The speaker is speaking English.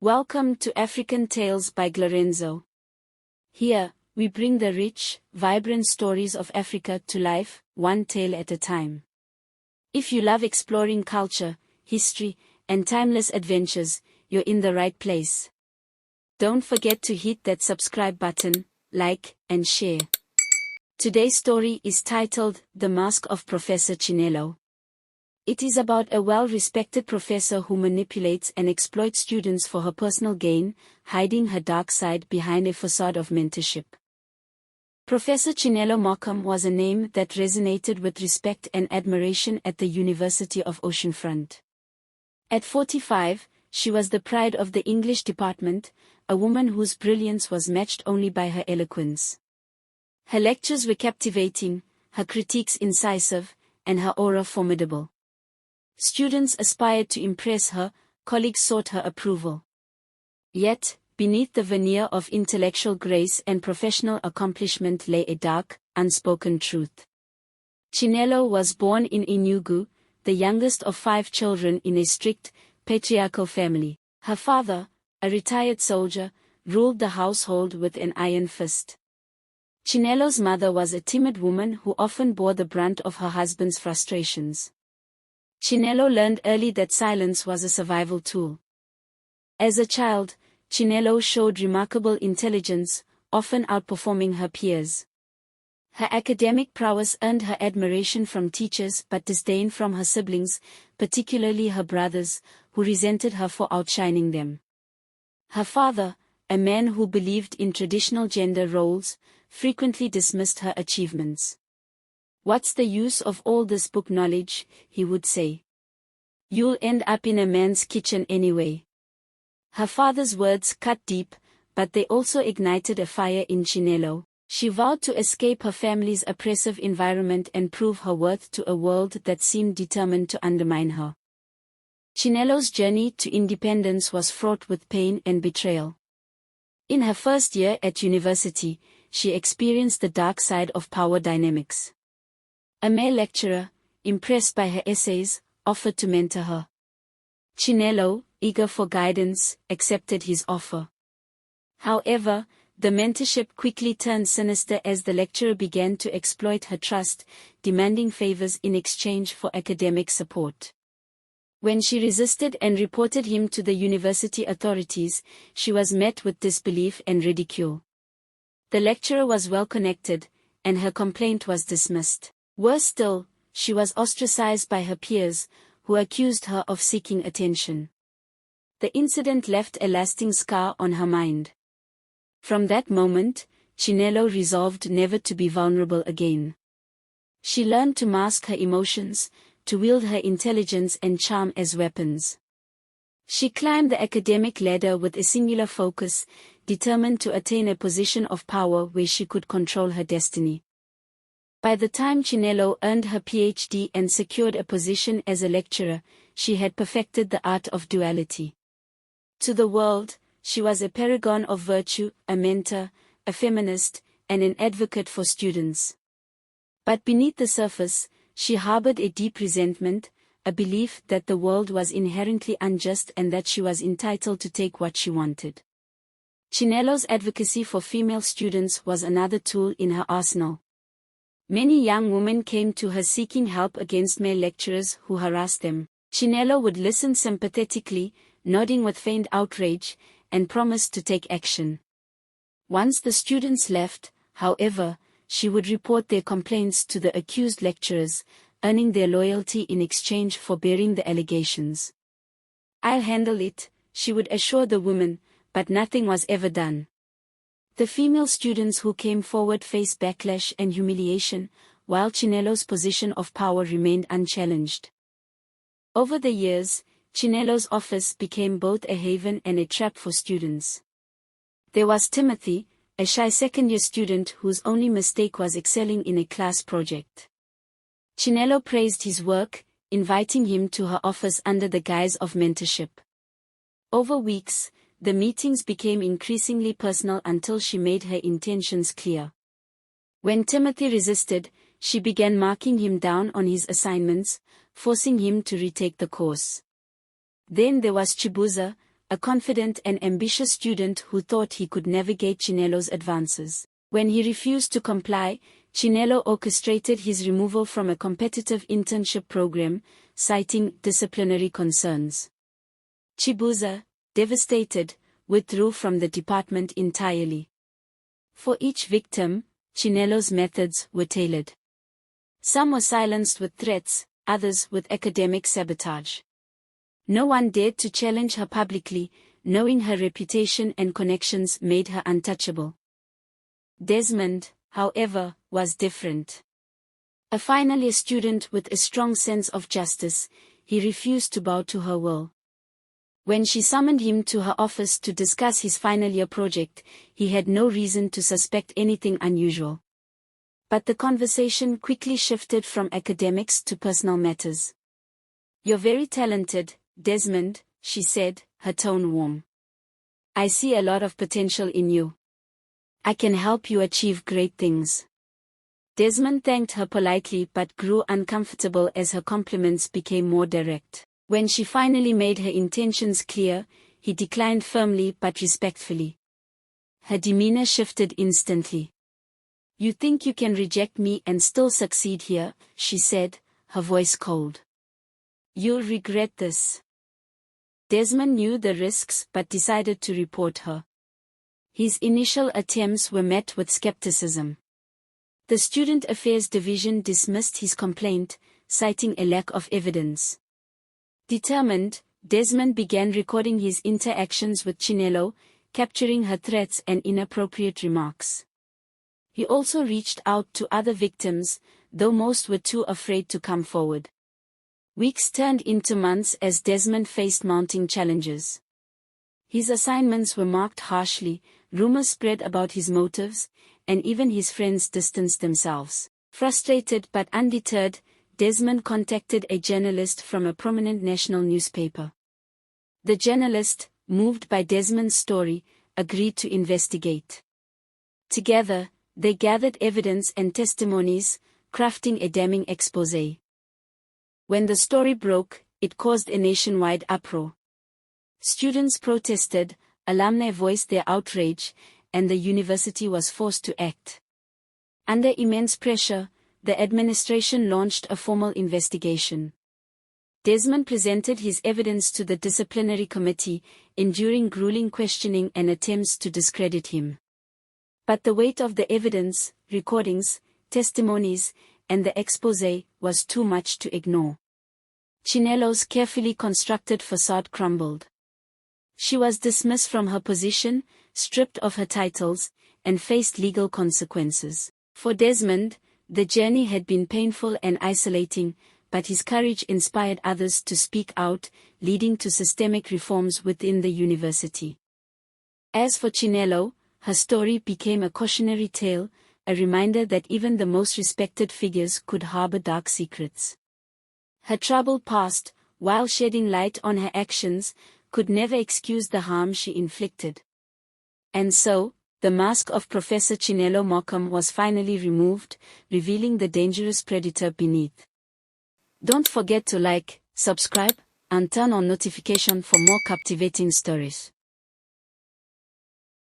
Welcome to African Tales by Lorenzo. Here, we bring the rich, vibrant stories of Africa to life, one tale at a time. If you love exploring culture, history, and timeless adventures, you're in the right place. Don't forget to hit that subscribe button, like, and share. Today's story is titled The Mask of Professor Chinelo. It is about a well-respected professor who manipulates and exploits students for her personal gain, hiding her dark side behind a facade of mentorship. Professor Chinelo Markham was a name that resonated with respect and admiration at the University of Oceanfront. At 45, she was the pride of the English department, a woman whose brilliance was matched only by her eloquence. Her lectures were captivating, her critiques incisive, and her aura formidable. Students aspired to impress her, colleagues sought her approval. Yet, beneath the veneer of intellectual grace and professional accomplishment lay a dark, unspoken truth. Chinelo was born in Enugu, the youngest of 5 children in a strict, patriarchal family. Her father, a retired soldier, ruled the household with an iron fist. Chinelo's mother was a timid woman who often bore the brunt of her husband's frustrations. Chinelo learned early that silence was a survival tool. As a child, Chinelo showed remarkable intelligence, often outperforming her peers. Her academic prowess earned her admiration from teachers but disdain from her siblings, particularly her brothers, who resented her for outshining them. Her father, a man who believed in traditional gender roles, frequently dismissed her achievements. "What's the use of all this book knowledge?" he would say. "You'll end up in a man's kitchen anyway." Her father's words cut deep, but they also ignited a fire in Chinelo. She vowed to escape her family's oppressive environment and prove her worth to a world that seemed determined to undermine her. Chinelo's journey to independence was fraught with pain and betrayal. In her first year at university, she experienced the dark side of power dynamics. A male lecturer, impressed by her essays, offered to mentor her. Chinelo, eager for guidance, accepted his offer. However, the mentorship quickly turned sinister as the lecturer began to exploit her trust, demanding favors in exchange for academic support. When she resisted and reported him to the university authorities, she was met with disbelief and ridicule. The lecturer was well connected, and her complaint was dismissed. Worse still, she was ostracized by her peers, who accused her of seeking attention. The incident left a lasting scar on her mind. From that moment, Chinelo resolved never to be vulnerable again. She learned to mask her emotions, to wield her intelligence and charm as weapons. She climbed the academic ladder with a singular focus, determined to attain a position of power where she could control her destiny. By the time Chinelo earned her PhD and secured a position as a lecturer, she had perfected the art of duality. To the world, she was a paragon of virtue, a mentor, a feminist, and an advocate for students. But beneath the surface, she harbored a deep resentment, a belief that the world was inherently unjust and that she was entitled to take what she wanted. Chinelo's advocacy for female students was another tool in her arsenal. Many young women came to her seeking help against male lecturers who harassed them. Chinelo would listen sympathetically, nodding with feigned outrage, and promised to take action. Once the students left, however, she would report their complaints to the accused lecturers, earning their loyalty in exchange for bearing the allegations. "I'll handle it," she would assure the women, but nothing was ever done. The female students who came forward faced backlash and humiliation, while Chinelo's position of power remained unchallenged. Over the years, Chinelo's office became both a haven and a trap for students. There was Timothy, a shy second-year student whose only mistake was excelling in a class project. Chinelo praised his work, inviting him to her office under the guise of mentorship. Over weeks, the meetings became increasingly personal until she made her intentions clear. When Timothy resisted, she began marking him down on his assignments, forcing him to retake the course. Then there was Chibuza, a confident and ambitious student who thought he could navigate Chinelo's advances. When he refused to comply, Chinelo orchestrated his removal from a competitive internship program, citing disciplinary concerns. Chibuza, devastated, withdrew from the department entirely. For each victim, Chinelo's methods were tailored. Some were silenced with threats, others with academic sabotage. No one dared to challenge her publicly, knowing her reputation and connections made her untouchable. Desmond, however, was different. A final year student with a strong sense of justice, he refused to bow to her will. When she summoned him to her office to discuss his final year project, he had no reason to suspect anything unusual. But the conversation quickly shifted from academics to personal matters. "You're very talented, Desmond," she said, her tone warm. "I see a lot of potential in you. I can help you achieve great things." Desmond thanked her politely but grew uncomfortable as her compliments became more direct. When she finally made her intentions clear, he declined firmly but respectfully. Her demeanor shifted instantly. "You think you can reject me and still succeed here," she said, her voice cold. "You'll regret this." Desmond knew the risks but decided to report her. His initial attempts were met with skepticism. The Student Affairs Division dismissed his complaint, citing a lack of evidence. Determined, Desmond began recording his interactions with Chinelo, capturing her threats and inappropriate remarks. He also reached out to other victims, though most were too afraid to come forward. Weeks turned into months as Desmond faced mounting challenges. His assignments were marked harshly, rumors spread about his motives, and even his friends distanced themselves. Frustrated but undeterred, Desmond contacted a journalist from a prominent national newspaper. The journalist, moved by Desmond's story, agreed to investigate. Together, they gathered evidence and testimonies, crafting a damning exposé. When the story broke, it caused a nationwide uproar. Students protested, alumni voiced their outrage, and the university was forced to act. Under immense pressure, the administration launched a formal investigation. Desmond presented his evidence to the disciplinary committee, enduring grueling questioning and attempts to discredit him. But the weight of the evidence, recordings, testimonies, and the exposé was too much to ignore. Chinelo's carefully constructed facade crumbled. She was dismissed from her position, stripped of her titles, and faced legal consequences. For Desmond, the journey had been painful and isolating, but his courage inspired others to speak out, leading to systemic reforms within the university. As for Chinelo, her story became a cautionary tale, a reminder that even the most respected figures could harbor dark secrets. Her troubled past, while shedding light on her actions, could never excuse the harm she inflicted. And so, the mask of Professor Chinelo Mokum was finally removed, revealing the dangerous predator beneath. Don't forget to like, subscribe, and turn on notification for more captivating stories.